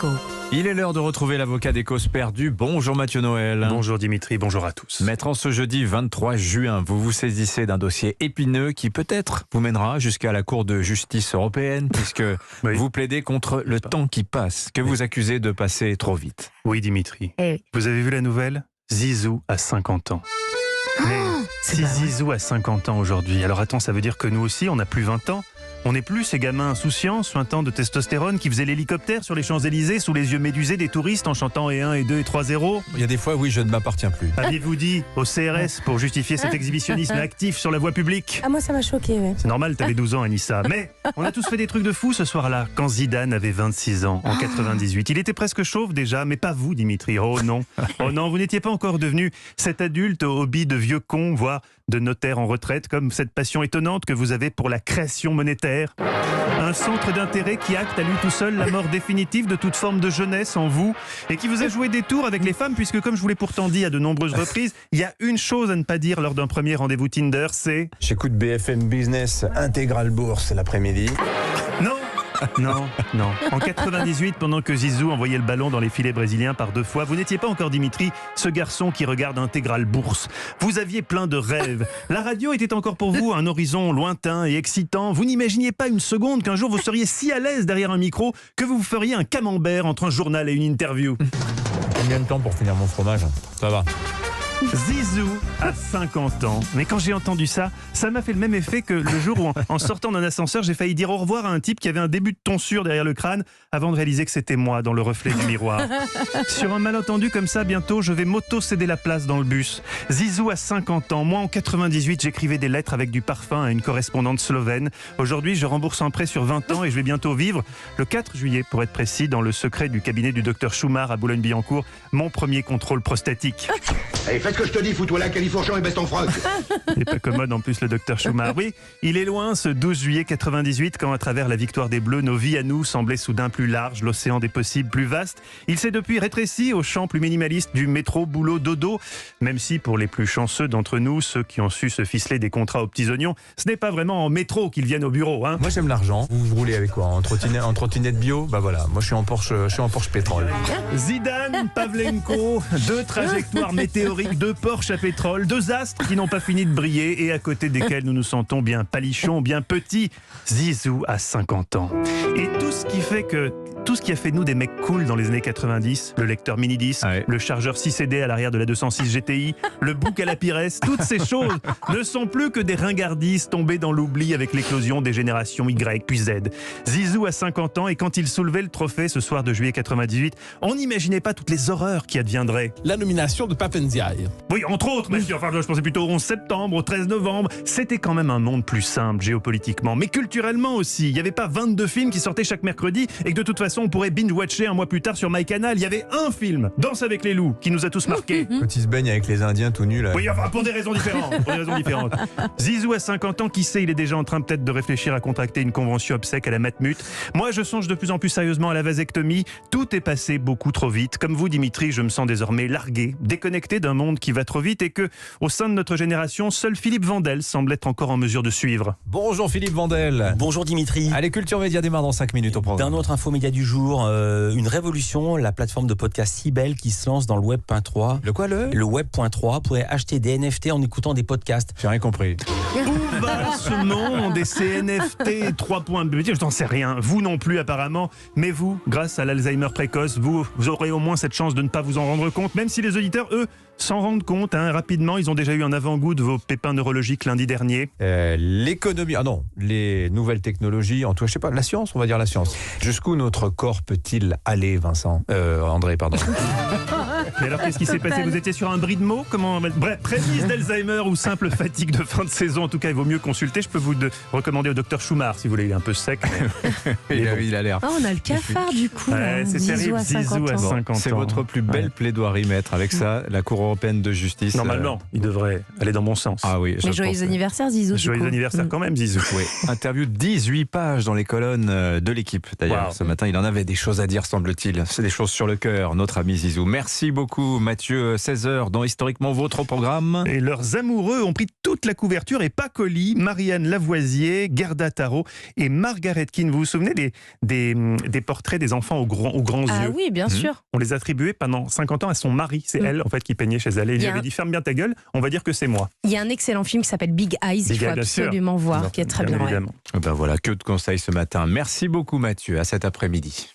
Éco. Il est l'heure de retrouver l'avocat des causes perdues. Bonjour Mathieu Noël. Bonjour Dimitri, bonjour à tous. Maître, en ce jeudi 23 juin, vous vous saisissez d'un dossier épineux qui peut-être vous mènera jusqu'à la Cour de justice européenne puisque Oui. vous plaidez contre le temps qui passe, que vous accusez de passer trop vite. Oui Dimitri, Eh oui. vous avez vu la nouvelle? Zizou a 50 ans. Mais si Zizou a 50 ans aujourd'hui, alors attends, ça veut dire que nous aussi, on n'a plus 20 ans? On n'est plus ces gamins insouciants, suintants de testostérone qui faisaient l'hélicoptère sur les Champs-Élysées sous les yeux médusés des touristes en chantant et 1 et 2 et 3 0. Il y a des fois, oui, je ne m'appartiens plus. Aviez-vous dit au CRS pour justifier cet exhibitionnisme actif sur la voie publique? Ah, moi, ça m'a choqué, ouais. C'est normal, t'avais 12 ans, Anissa. Mais on a tous fait des trucs de fou ce soir-là, quand Zidane avait 26 ans, en 98. Il était presque chauve déjà, mais pas vous, Dimitri. Oh non, vous n'étiez pas encore devenu cet adulte au hobby de vieux con, voire de notaire en retraite, comme cette passion étonnante que vous avez pour la création monétaire. Un centre d'intérêt qui acte à lui tout seul la mort définitive de toute forme de jeunesse en vous et qui vous a joué des tours avec les femmes puisque, comme je vous l'ai pourtant dit à de nombreuses reprises, il y a une chose à ne pas dire lors d'un premier rendez-vous Tinder, c'est... J'écoute BFM Business, Intégral Bourse l'après-midi. Non. En 98, pendant que Zizou envoyait le ballon dans les filets brésiliens par 2 fois, vous n'étiez pas encore, Dimitri, ce garçon qui regarde Intégral Bourse. Vous aviez plein de rêves. La radio était encore pour vous un horizon lointain et excitant. Vous n'imaginiez pas une seconde qu'un jour vous seriez si à l'aise derrière un micro que vous feriez un camembert entre un journal et une interview. Combien de temps pour finir mon fromage? Ça va. Zizou a 50 ans. Mais quand j'ai entendu ça, ça m'a fait le même effet que le jour où, en sortant d'un ascenseur, j'ai failli dire au revoir à un type qui avait un début de tonsure derrière le crâne avant de réaliser que c'était moi dans le reflet du miroir. Sur un malentendu comme ça, bientôt, je vais m'auto-céder la place dans le bus. Zizou a 50 ans. Moi, en 98, j'écrivais des lettres avec du parfum à une correspondante slovène. Aujourd'hui, je rembourse un prêt sur 20 ans et je vais bientôt vivre, le 4 juillet pour être précis, dans le secret du cabinet du docteur Schumacher à Boulogne-Billancourt, mon premier contrôle prostatique. Allez, fais ce que je te dis, fous-toi là, califourchon et baisse ton froc. C'est pas commode en plus le docteur Schumacher. Oui, il est loin ce 12 juillet 98 quand à travers la victoire des Bleus, nos vies à nous semblaient soudain plus larges, l'océan des possibles plus vaste. Il s'est depuis rétréci au champ plus minimaliste du métro, boulot, dodo. Même si pour les plus chanceux d'entre nous, ceux qui ont su se ficeler des contrats aux petits oignons, ce n'est pas vraiment en métro qu'ils viennent au bureau. Hein. Moi, j'aime l'argent. Vous roulez avec quoi? En trottinette bio? Bah voilà, moi je suis en Porsche pétrole. Zidane, Pavlenko, 2 trajectoires météoriques, 2 Porsche à pétrole, 2 astres qui n'ont pas fini de briller et à côté desquels nous nous sentons bien palichons, bien petits. Zizou a 50 ans. Et tout ce qui a fait de nous des mecs cool dans les années 90, le lecteur mini-disque, Ouais. le chargeur 6 CD à l'arrière de la 206 GTI, le bouc à la Pires, toutes ces choses ne sont plus que des ringardises tombées dans l'oubli avec l'éclosion des générations Y puis Z. Zizou a 50 ans et quand il soulevait le trophée ce soir de juillet 98, on n'imaginait pas toutes les horreurs qui adviendraient. La nomination de Papendiaï. Oui, entre autres, monsieur. Enfin, je pensais plutôt au 11 septembre, au 13 novembre. C'était quand même un monde plus simple géopolitiquement, mais culturellement aussi. Il n'y avait pas 22 films qui sortaient chaque mercredi et que de toute façon, on pourrait binge-watcher un mois plus tard sur MyCanal. Il y avait un film, Danse avec les loups, qui nous a tous marqués. Quand il se baigne avec les Indiens tout nus là. Oui, enfin, pour des raisons différentes. Zizou a 50 ans, qui sait, il est déjà en train peut-être de réfléchir à contracter une convention obsèque à la Matmut. Moi, je songe de plus en plus sérieusement à la vasectomie. Tout est passé beaucoup trop vite. Comme vous, Dimitri, je me sens désormais largué, déconnecté d'un monde qui va trop vite et que, au sein de notre génération, seul Philippe Vandel semble être encore en mesure de suivre. Bonjour Philippe Vandel. Bonjour Dimitri. Allez, Culture Média démarre dans 5 minutes au programme. D'un autre infomédia du jour, une révolution, la plateforme de podcast Sibel qui se lance dans le Web.3. Le quoi Le Web.3, vous pourrez acheter des NFT en écoutant des podcasts. J'ai rien compris. Où va ce monde des CNFT 3 points? Je n'en sais rien, vous non plus apparemment, mais vous, grâce à l'Alzheimer précoce, vous aurez au moins cette chance de ne pas vous en rendre compte, même si les auditeurs, eux, s'en rendent compte. Rapidement, ils ont déjà eu un avant-goût de vos pépins neurologiques lundi dernier. L'économie, les nouvelles technologies, en tout cas, je sais pas, la science, on va dire la science. Jusqu'où notre corps peut-il aller, Vincent? André, pardon. Mais alors, qu'est-ce qui s'est passé? Vous étiez sur un bris de mots? Bref, prémisse d'Alzheimer ou simple fatigue de fin de saison. En tout cas, il vaut mieux consulter. Je peux vous recommander au docteur Schumacher, si vous voulez. Il est un peu sec. Il a l'air. Ah, on a le cafard, du coup. Ouais, là. c'est terrible. Zizou à 50 ans. C'est votre plus belle plaidoirie, maître. Avec ça, la Cour européenne de justice. Normalement, il devrait aller dans mon sens. Ah oui. Mais joyeux anniversaire, Zizou. du Joyeux coup. anniversaire quand même, Zizou. Oui. Interview de 18 pages dans les colonnes de l'équipe. D'ailleurs, Wow. ce matin, il en avait des choses à dire, semble-t-il. C'est des choses sur le cœur, notre ami Zizou. Merci beaucoup. beaucoup Mathieu. 16h dans Historiquement Vôtre au programme. Et leurs amoureux ont pris toute la couverture et pas colis. Marianne Lavoisier, Gerda Taro et Margaret Keane. Vous vous souvenez des portraits des enfants aux grands Ah yeux? oui, bien sûr. On les attribuait pendant 50 ans à son mari. C'est elle en fait qui peignait chez elle. Et il lui avait dit ferme bien ta gueule, on va dire que c'est moi. Il y a un excellent film qui s'appelle Big Eyes, qu'il faut Eyes, bien sûr. absolument voir, qui est très bien. Évidemment. Ben voilà, que de conseils ce matin. Merci beaucoup Mathieu, à cet après-midi.